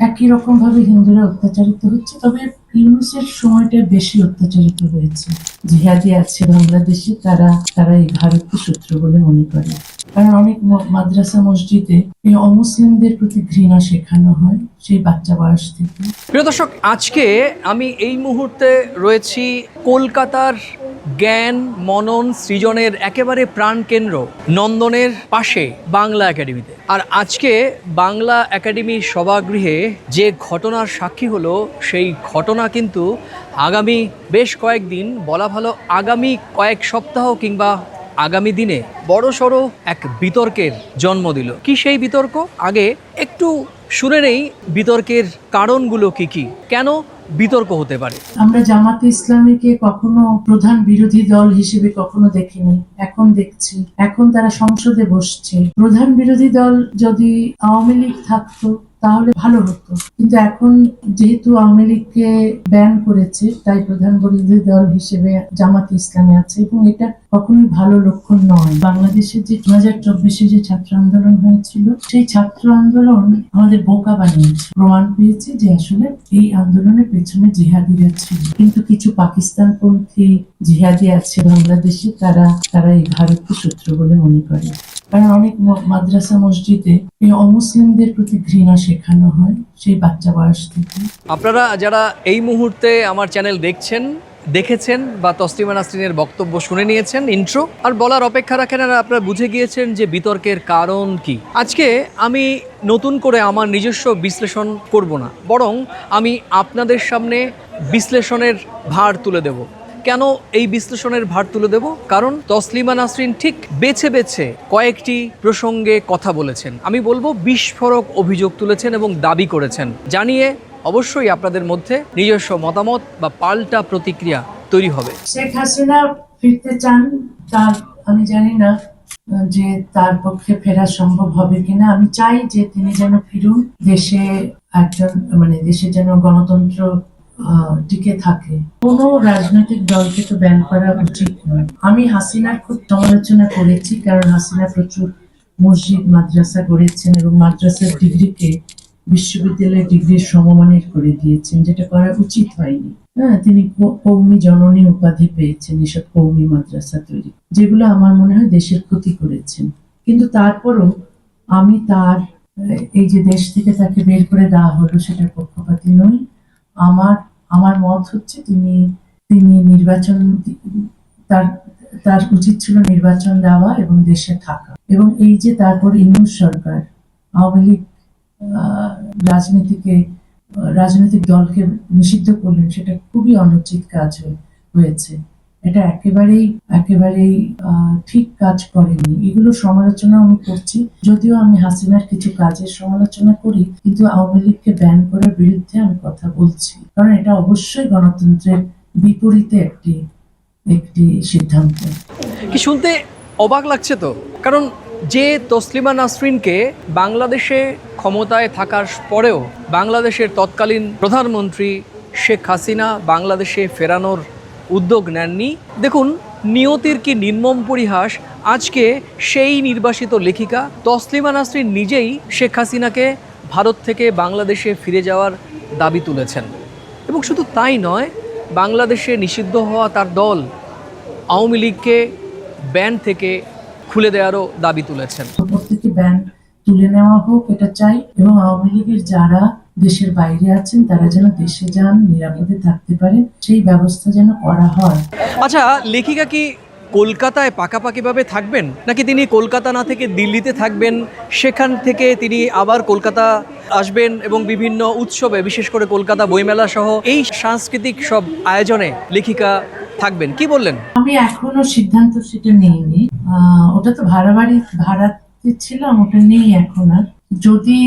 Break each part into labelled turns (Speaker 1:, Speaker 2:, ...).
Speaker 1: একই রকম ভাবে হিন্দুরা অত্যাচারিত হচ্ছে, তবে ইউনূসের সময়টা বেশি অত্যাচারিত হয়েছে। জিহাদি আছে বাংলাদেশে, তারা তারা এই ভারতকে শত্রু বলে মনে করে। কারণ অনেক মাদ্রাসা মসজিদে এই অমুসলিমদের প্রতি ঘৃণা শেখানো হয় সেই বাচ্চা বয়স থেকে।
Speaker 2: প্রিয় দর্শক, আজকে আমি এই মুহূর্তে রয়েছি কলকাতার জ্ঞান মনন সৃজনের একেবারে প্রাণকেন্দ্র নন্দনের পাশে বাংলা একাডেমিতে। আর আজকে বাংলা একাডেমির সভাগৃহে যে ঘটনার সাক্ষী হলো, সেই ঘটনা কিন্তু আগামী বেশ কয়েকদিন, বলা ভালো আগামী কয়েক সপ্তাহ কিংবা আগামী দিনে বড়সড় এক বিতর্কের জন্ম দিল। কি সেই বিতর্ক? আগে একটু শুনে নেই বিতর্কের কারণগুলো কি কি, কেন বিতর্ক হতে পারে।
Speaker 1: আমরা জামাতে ইসলামীকে কখনো প্রধান বিরোধী দল হিসেবে কখনো দেখিনি, এখন দেখছি। এখন তারা সংসদে বসছে। প্রধান বিরোধী দল যদি আওয়ামী লীগ থাকতো তাহলে ভালো হতো, কিন্তু এখন যেহেতু আওয়ামী লীগকে ব্যান করেছে, তাই প্রধান বিরোধী দল হিসেবে জামাতে ইসলামী আছে, এবং এটা কখনোই ভালো লক্ষণ নয়। বাংলাদেশের যে 2024-এ যে ছাত্র আন্দোলন হয়েছিল, সেই ছাত্র আন্দোলন আমাদের বোকা বানিয়েছে। প্রমাণ পেয়েছে যে আসলে এই আন্দোলনের পেছনে জিহাদিরা ছিল। কিন্তু কিছু পাকিস্তানপন্থী জিহাদি আছে বাংলাদেশে, তারা তারা এই ভারতকে শত্রু বলে মনে করে। কারণ অনেক মাদ্রাসা মসজিদে এই অমুসলিমদের প্রতি ঘৃণা শেখানো হয় সেই বাচ্চা বয়স থেকে।
Speaker 2: আপনারা যারা এই মুহূর্তে আমার চ্যানেল দেখেছেন বা তসলিমা নাসরিনের বক্তব্য শুনে নিয়েছেন, ইন্ট্রো আর বলার অপেক্ষা রাখেন, আর আপনারা বুঝে গিয়েছেন যে বিতর্কের কারণ কি। আজকে আমি নতুন করে আমার নিজস্ব বিশ্লেষণ করব না, বরং আমি আপনাদের সামনে বিশ্লেষণের ভার তুলে দেব। কেন এই বিশ্লেষণের ভার তুলে দেব? কারণ তসলিমা নাসরিন ঠিক বেছে বেছে কয়েকটি প্রসঙ্গে কথা বলেছেন। আমি বলবো বিস্ফোরক অভিযোগ তুলেছেন এবং দাবি করেছেন, জানিয়ে অবশ্যই আপনাদের মধ্যে নিজস্ব মতামত বা পাল্টা প্রতিক্রিয়া তৈরি হবে।
Speaker 1: শেখ হাসিনা ফিরতে চান, তার আমি জানি না যে তার পক্ষে ফেরা সম্ভব হবে কিনা। আমি চাই যে তিনি যেন ফিরুন, দেশে একজন দেশে যেন গণতন্ত্র টিকে থাকে। কোনো রাজনৈতিক দলকে তো ব্যান করা উচিত নয়। আমি হাসিনার খুব সমালোচনা করেছি, কারণ হাসিনা প্রচুর মসজিদ মাদ্রাসা গড়েছেন এবং মাদ্রাসার ডিগ্রিকে বিশ্ববিদ্যালয়ের ডিগ্রির সমমানের করে দিয়েছেন, যেটা করা উচিত হয়নি। হ্যাঁ, তিনি কৌমি জননী উপাধি পেয়েছেন এসব কৌমি মাদ্রাসা তৈরি, যেগুলো আমার মনে হয় দেশের ক্ষতি করেছেন। কিন্তু তারপরও আমি তার এই যে দেশ থেকে তাকে বের করে দেওয়া হলো, সেটার পক্ষপাতী নই। আমার আমার মত হচ্ছে তিনি তিনি নির্বাচন, তার তার উচিত ছিল নির্বাচন দেওয়া এবং দেশে থাকা। এবং এই যে তারপর ইউনূস সরকার আওয়ামী লীগ রাজনৈতিক দলকে নিষিদ্ধ করলেন, সেটা খুবই অনুচিত কাজ হয়েছে। এটা একেবারেই ঠিক কাজ করেনি। এগুলো সমালোচনা আমি করছি, যদিও আমি হাসিনার কিছু কাজের সমালোচনা করি, কিন্তু আওয়ামী লীগকে ব্যান করার বিরুদ্ধে আমি কথা বলছি, কারণ এটা অবশ্যই গণতন্ত্রের বিপরীতে একটি সিদ্ধান্ত।
Speaker 2: কি শুনতে অবাক লাগছে তো, কারণ যে তসলিমা নাসরিনকে বাংলাদেশে ক্ষমতায় থাকার পরেও বাংলাদেশের তৎকালীন প্রধানমন্ত্রী শেখ হাসিনা বাংলাদেশে ফেরানোর উদ্যোগ নেননি। দেখুন, নিয়তির কি নির্মম পরিহাস। আজকে সেই নির্বাসিত লেখিকা তসলিমা নাসরিন নিজেই শেখ হাসিনাকে ভারত থেকে বাংলাদেশে ফিরে যাওয়ার দাবি তুলেছেন। এবং শুধু তাই নয়, বাংলাদেশে নিষিদ্ধ হওয়া তার দল আওয়ামী লীগকে ব্যান থেকে খুলে দেওয়ারও দাবি তুলেছেন।
Speaker 1: প্রত্যেকটি ব্যান তুলে নেওয়া হোক, এটা চাই। এবং আওয়ামী লীগের যারা দেশের বাইরে আছেন, তারা যেন দেশে যান, নিরাপদে থাকতে পারে, সেই ব্যবস্থা যেন করা হয়।
Speaker 2: আচ্ছা, লেখিকা কি কলকাতায় পাকাপাকিভাবে থাকবেন, নাকি তিনি কলকাতা না থেকে দিল্লিতে থাকবেন, সেখান থেকে তিনি আবার কলকাতা আসবেন এবং বিভিন্ন উৎসবে, বিশেষ করে কলকাতা বইমেলা সহ এই সাংস্কৃতিক সব আয়োজনে লেখিকা থাকবেন? কি বললেন?
Speaker 1: আমি এখনো সিদ্ধান্ত সেটা নেইনি। ওটা তো ভাড়াতে ছিলাম, ওটা নেই এখন আর। যদি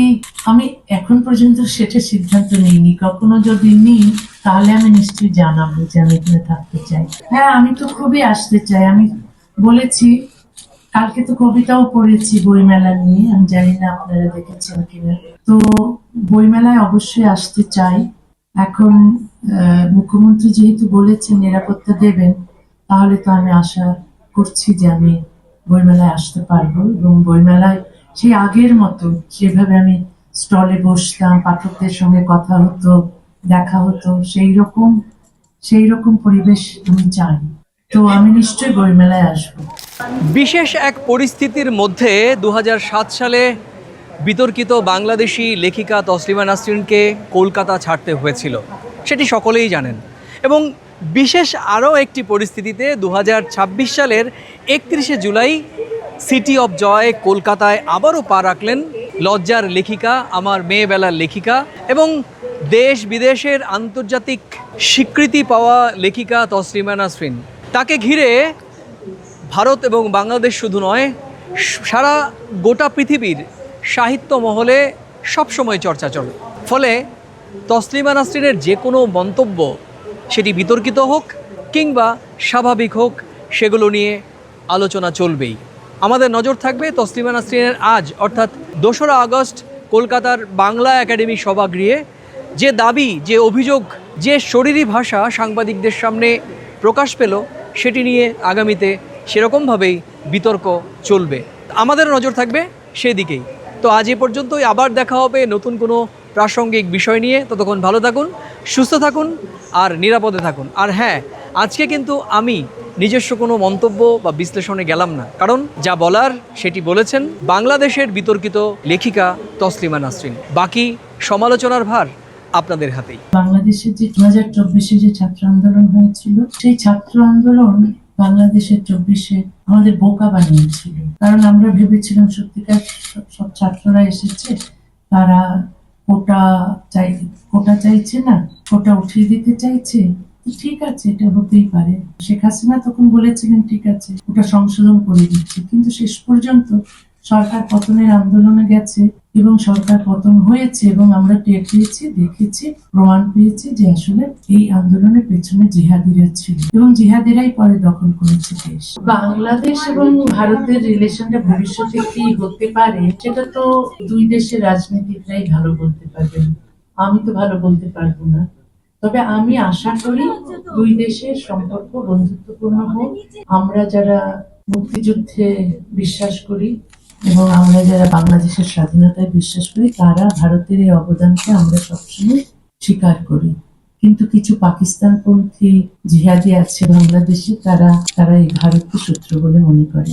Speaker 1: আমি এখন পর্যন্ত সেটা সিদ্ধান্ত নিইনি, কখনো যদি নিই তাহলে আমি নিশ্চয়ই জানাবো যে আমি এখানে থাকতে চাই। হ্যাঁ, আমি তো খুবই আসতে চাই। আমি বলেছি, কালকে তো কবিতাও পড়েছি বইমেলা নিয়ে, আমি জানি না আপনারা দেখেছেন কিনা। তো বইমেলায় অবশ্যই আসতে চাই। এখন মুখ্যমন্ত্রী যেহেতু বলেছেন নিরাপত্তা দেবেন, তাহলে তো আমি আশা করছি যে আমি বইমেলায় আসতে পারবো, এবং বইমেলায় সেই আগের মতো যেভাবে আমি স্টলে বসতাম, পাঠকদের সঙ্গে কথা হতো, দেখা হতো, সেই রকম পরিবেশ আমি চাই। তো আমি নিশ্চয়ই বইমেলায় আসবো।
Speaker 2: বিশেষ এক পরিস্থিতির মধ্যে 2007 সালে বিতর্কিত বাংলাদেশি লেখিকা তসলিমা নাসরিনকে কলকাতা ছাড়তে হয়েছিল, সেটি সকলেই জানেন। এবং বিশেষ আরও একটি পরিস্থিতিতে 2026 সালের 31শে জুলাই সিটি অফ জয় কলকাতায় আবারও পা রাখলেন লজ্জার লেখিকা, আমার মেয়েবেলার লেখিকা এবং দেশ বিদেশের আন্তর্জাতিক স্বীকৃতি পাওয়া লেখিকা তসলিমা নাসরিন। তাকে ঘিরে ভারত এবং বাংলাদেশ শুধু নয়, সারা গোটা পৃথিবীর সাহিত্য মহলে সবসময় চর্চা চলে। ফলে তসলিমা নাসরিনের যে কোনো মন্তব্য, সেটি বিতর্কিত হোক কিংবা স্বাভাবিক হোক, সেগুলো নিয়ে আলোচনা চলবেই। আমাদের নজর থাকবে তসলিমা নাসরিনের আজ অর্থাৎ 2রা আগস্ট কলকাতার বাংলা একাডেমি সভাগৃহে যে দাবি, যে অভিযোগ, যে শরীরী ভাষা সাংবাদিকদের সামনে প্রকাশ পেল, সেটি নিয়ে আগামীতে সেরকমভাবেই বিতর্ক চলবে। আমাদের নজর থাকবে সেদিকেই। তো আজ এ পর্যন্তই, আবার দেখা হবে নতুন কোনো প্রাসঙ্গিক বিষয় নিয়ে। ততক্ষণ ভালো থাকুন, সুস্থ থাকুন আর নিরাপদে থাকুন। আর হ্যাঁ, আজকে কিন্তু আমি নিজস্ব কোনো মন্তব্য বা বিশ্লেষণে গেলাম না, কারণ যা বলার সেটি বলেছেন বাংলাদেশের বিতর্কিত লেখিকা তসলিমা নাসরিন। বাকি সমালোচনার ভার আপনাদের হাতেই।
Speaker 1: বাংলাদেশের যে 2024-এ যে ছাত্র আন্দোলন হয়েছিল, সেই ছাত্র আন্দোলন বাংলাদেশের 24-এ আমাদের বোকা বানিয়েছিল। কারণ আমরা ভেবেছিলাম সত্যিকার সব ছাত্ররা এসেছে, তারা কোটা চাইছে না, কোটা উঠিয়ে দিতে চাইছে। তো ঠিক আছে, এটা হতেই পারে। শেখ হাসিনা তখন বলেছিলেন ঠিক আছে, ওটা সংশোধন করে দিচ্ছে, কিন্তু শেষ পর্যন্ত সরকার পতনের আন্দোলনে গেছে এবং সরকার পতন হয়েছে এবং আমরা টের পেয়েছি, দেখেছি, প্রমাণ পেয়েছি যে আসলে এই আন্দোলনের পেছনে জিহাদিরা ছিল এবং জিহাদিরাই পরে দখল করেছে দেশ। বাংলাদেশ এবং ভারতের রিলেশনটা ভবিষ্যতে কি হতে পারে, সেটা তো দুই দেশের রাজনীতিকরাই ভালো বলতে পারবেন, আমি তো ভালো বলতে পারবো না। তবে আমি আশা করি দুই দেশের সম্পর্ক বন্ধুত্বপূর্ণ হোক। আমরা যারা মুক্তিযুদ্ধে বিশ্বাস করি এবং আমরা যারা বাংলাদেশের স্বাধীনতায় বিশ্বাস করি, তারা ভারতের এই অবদানকে আমরা সবসময় স্বীকার করি। কিন্তু কিছু পাকিস্তানপন্থী জিহাদি আছে বাংলাদেশে, তারা এই ভারতকে শত্রু বলে মনে করে।